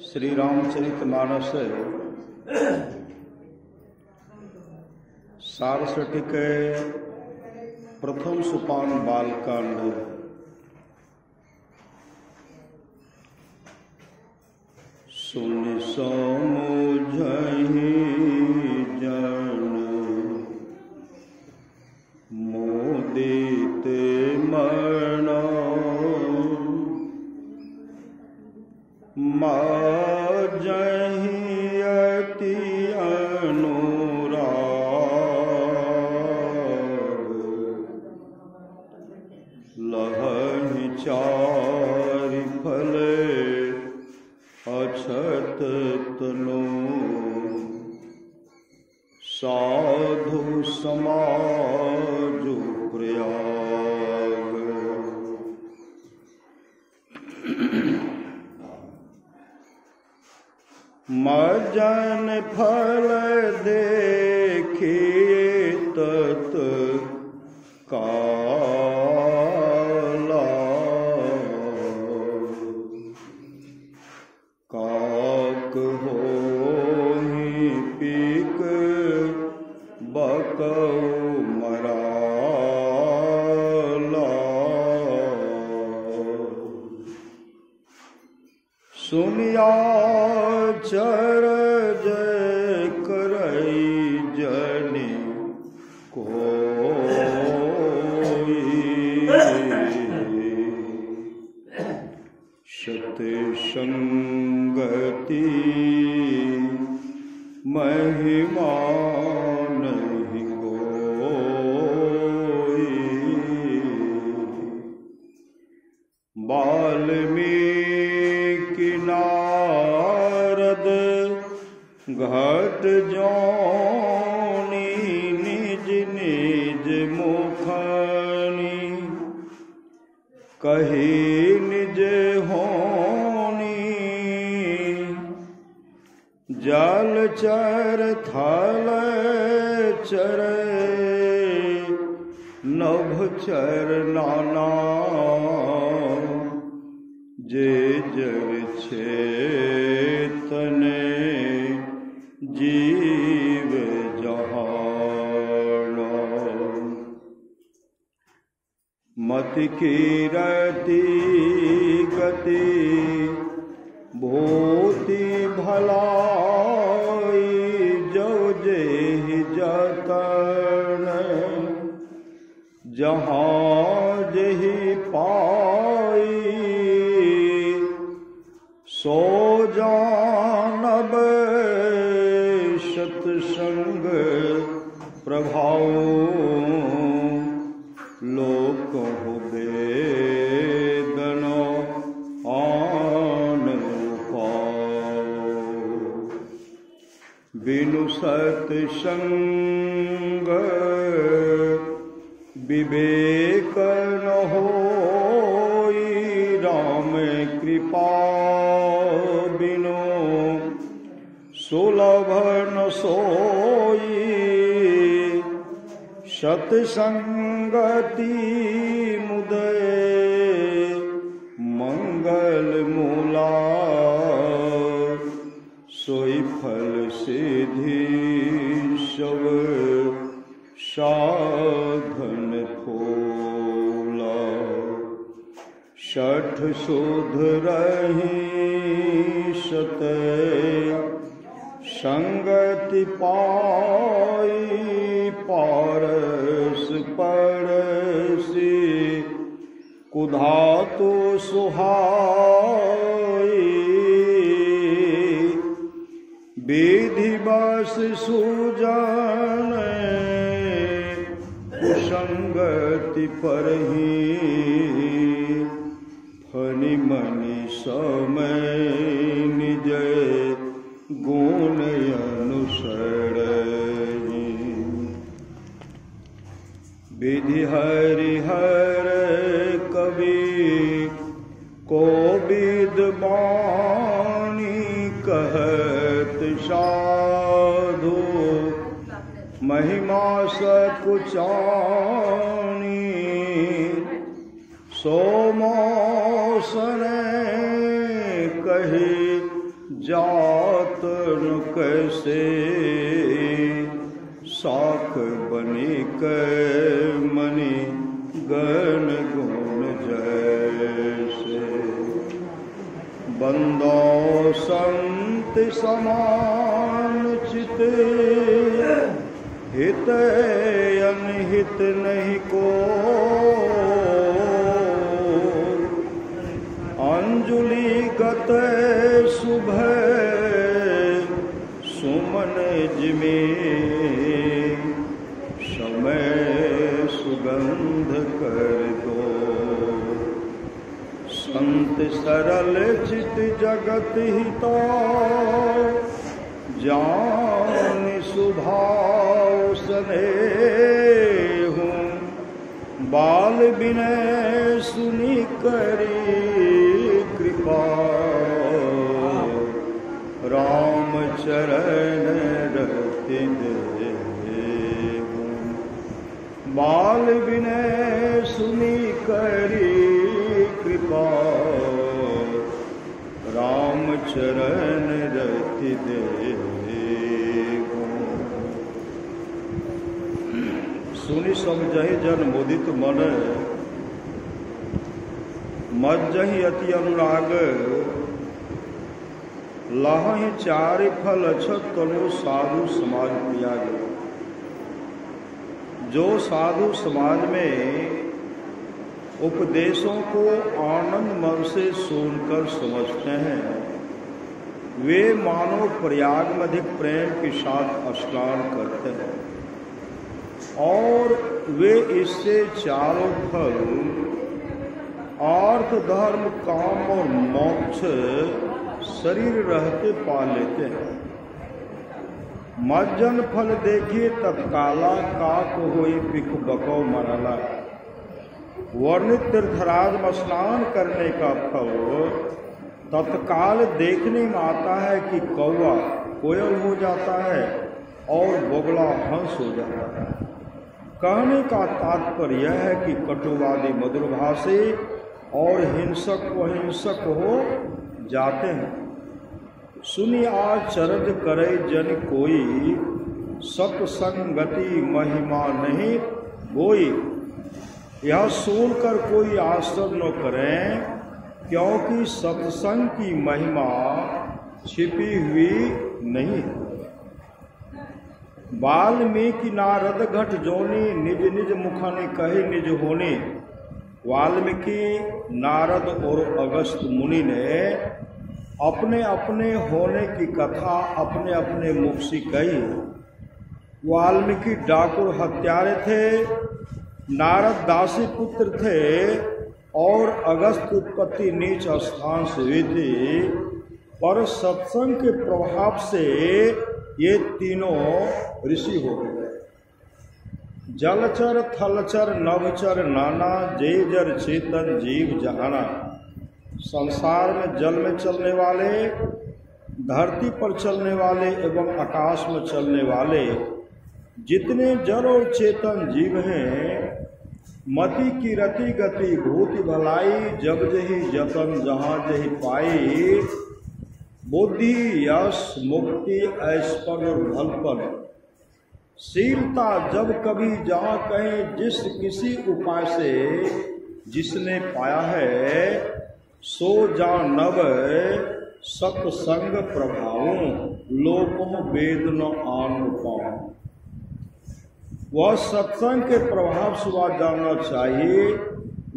श्री रामचरितमानस सारस्वती के प्रथम सोपान बालकांड। सुनि समुझहि जन मोदित मन माजहि अति अनुराग लहहि चारि फले अछत तनु साधु समाज प्रयाग। मजन फल देखिए तत काला काक होहि पीक बकौ मराला। सुनिया चरज करई जनि कोई शत संगति महिमा नहीं कोई। वाल्मीकि नारद घट जोनी निज निज मुखनी कही निज होनी। जल चर थल चर नभ चर नाना जे जग छेतने जीव जहाना। मति कीरति गति भूति भलाई जो जेहि जतन जहाँ जेहि पाई। सो जानब सत्संग प्रभाव लोक हो वेदना आन पाओ। बिनु सत्संग विवेक न होई। राम कृपा बिनु सुलभ न सोई। सत्संगति मुदे मंगल मूला। सोई फल सिद्धि सब साधन फूला। शठ सुध रही सत संगति पाई। पारस परसी कुधातु सुहाई। विधि बस सुजन कुसंगति परही। फनि मनि समय निज गुण अनुसरहि। विधि हरिहर कवि कोविद वाणी कहत साधु महिमा सकुचानी सो मौसने कही जात न कैसे साख बनी के मणि गण गुण जैसे बंदो संत समान चित हित अनहित नहीं को अंजुलि गत सुबह सुमन जिमे समय सुगंध कर दो संत सरल चित जगत हिता जान सुभाव स्नेह बाल विनय सुनी करी कृपा राम चरण रहते बाल विनय सुनी करी कृपा राम चरण रति दे सुनि समझहि जन मुदित मन मज्जहि अति अनुराग लाहि चारि फल अछत तनु साधु समाज त्याग। जो साधु समाज में उपदेशों को आनंद मन से सुनकर समझते हैं वे मानो प्रयाग में अधिक प्रेम के साथ स्नान करते हैं और वे इससे चारों फल अर्थ धर्म काम और मोक्ष शरीर रहते पा लेते हैं। मज्जन फल देखिए तत्काला काक होई पिख बको मरला। वर्णित तीर्थराज में स्नान करने का फल तत्काल देखने में आता है कि कौवा कोयल हो जाता है और बगुला हंस हो जाता है। कहने का तात्पर्य यह है कि कटुवादी मधुरभाषी और हिंसक अहिंसक हो जाते हैं। सुनिए आज चरज करे जन कोई सत्संगति महिमा नहीं कोई। यह सुनकर कोई आश्चर्य न करें क्योंकि सत्संग की महिमा छिपी हुई नहीं। वाल्मीकि नारद घट जोनी निज निज मुखनि कहे निज होने। वाल्मीकि नारद और अगस्त मुनि ने अपने अपने होने की कथा अपने अपने मुख से कही। वाल्मीकि डाकुर हत्यारे थे, नारद दासी पुत्र थे और अगस्त उत्पत्ति नीच स्थान से हुई थी। पर सत्संग के प्रभाव से ये तीनों ऋषि हो गए। जलचर थलचर नभचर नाना जय जर चेतन जीव जहाना। संसार में जल में चलने वाले, धरती पर चलने वाले एवं आकाश में चलने वाले जितने जड़ और चेतन जीव हैं, मति की रति गति भूति भलाई जग जही जतन जहाँ जही पाई। बुद्धि यश मुक्ति ऐश्वर्य और भलपन शीलता जब कभी जहाँ कहीं जिस किसी उपाय से जिसने पाया है सो जानव सत्संग प्रभावों लोकों वेद न आन पाऊं। वह सत्संग के प्रभाव से वह जानना चाहिए।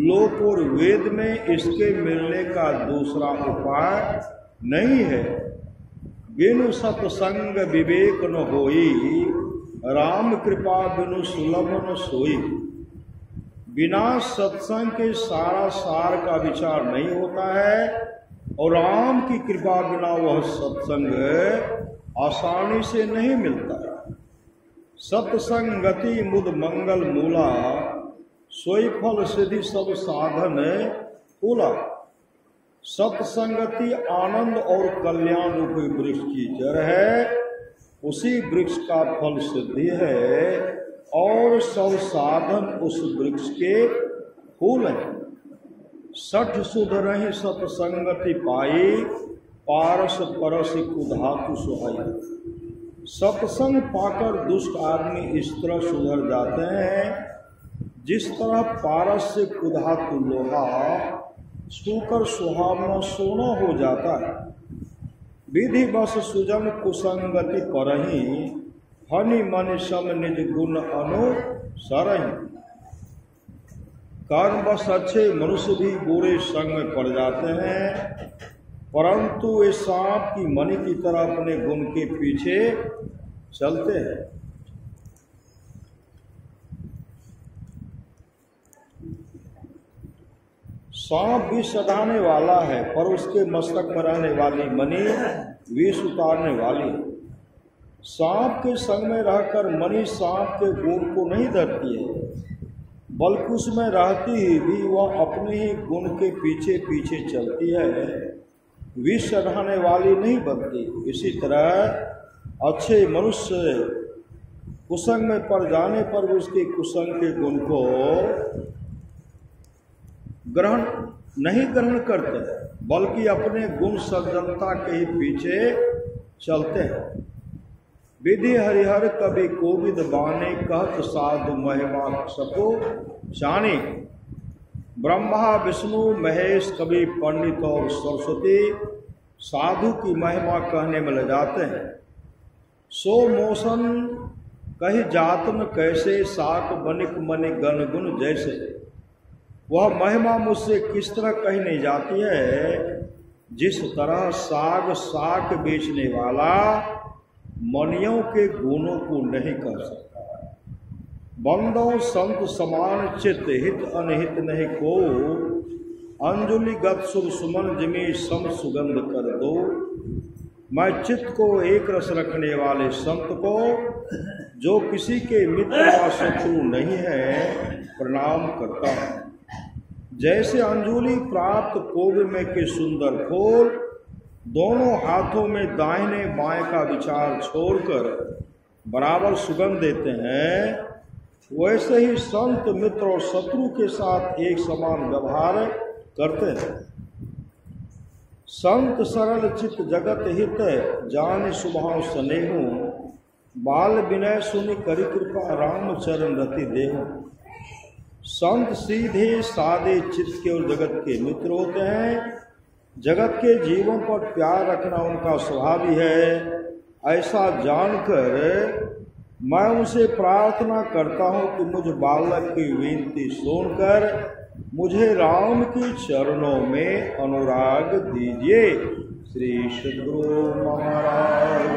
लोक और वेद में इसके मिलने का दूसरा उपाय नहीं है। बिनु सत्संग विवेक न होई, राम कृपा बिनु सुलभ न सोई। बिना सत्संग के सारा सार का विचार नहीं होता है और राम की कृपा बिना वह सत्संग आसानी से नहीं मिलता है। सत्संगति मुद मंगल मूला, सोई फल सिद्धि सब साधन फूला। सत्संगति आनंद और कल्याण रूपी वृक्ष की जड़ है। उसी वृक्ष का फल सिद्धि है और सब साधन उस वृक्ष के फूल हैं। सठ सुध रही सतसंगति पाई, पारस परस कुधातु सुहाई। सत्संग पाकर दुष्ट आदमी इस तरह सुधर जाते हैं जिस तरह पारस से कुधातु लोहा सूकर सुहावना सोना हो जाता है। विधि बस सुजन कुसंगति परही, हनि मन सम निज गुण अनुसरहि। कर्म बस अच्छे मनुष्य भी बुरे संग में पड़ जाते हैं, परंतु वे सांप की मणि की तरह अपने गुण के पीछे चलते हैं। सांप विष सधाने वाला है, पर उसके मस्तक में रहने वाली मणि विष उतारने वाली है। सांप के संग में रहकर मणि सांप के गुण को नहीं धरती है, बल्कि उसमें रहती ही भी वह अपने ही गुण के पीछे पीछे चलती है, विष सधाने वाली नहीं बनती। इसी तरह अच्छे मनुष्य कुसंग में पड़ जाने पर भी उसके कुसंग के गुण को नहीं ग्रहण करते, बल्कि अपने गुण सज्जनता के ही पीछे चलते हैं। विधि हरिहर कवि कोविद बाने, कहत साधु महिमा सको जाने। ब्रह्मा विष्णु महेश कवि पंडित और सरस्वती साधु की महिमा कहने में ले जाते हैं। सो मोशन कही जातन कैसे, साक बनिक मनि गण गुण जैसे। वह महिमा मुझसे किस तरह कही नहीं जाती है, जिस तरह साग बेचने वाला मणियों के गुणों को नहीं कर सकता। बंदो संत समान चित्त, हित अनहित नहीं को। अंजुलि गत शुभ सुमन जिमे सम सुगंध कर दो। मैं चित्त को एक रस रखने वाले संत को, जो किसी के मित्र या शत्रु नहीं है, प्रणाम करता हूँ। जैसे अंजुलि प्राप्त कोवे में के सुंदर फूल दोनों हाथों में दाहिने बाएं का विचार छोड़कर बराबर सुगंध देते हैं, वैसे ही संत मित्र और शत्रु के साथ एक समान व्यवहार करते हैं। संत सरल चित्त जगत हित, जान स्वभाव स्नेहु। बाल विनय सुनि करि कृपा, राम चरण रति देहु। संत सीधे सादे चित्त के और जगत के मित्र होते हैं। जगत के जीवों पर प्यार रखना उनका स्वभाव ही है। ऐसा जानकर मैं उनसे प्रार्थना करता हूँ कि मुझ बालक की विनती सुनकर मुझे राम के चरणों में अनुराग दीजिए। श्री सद्गुरु महाराज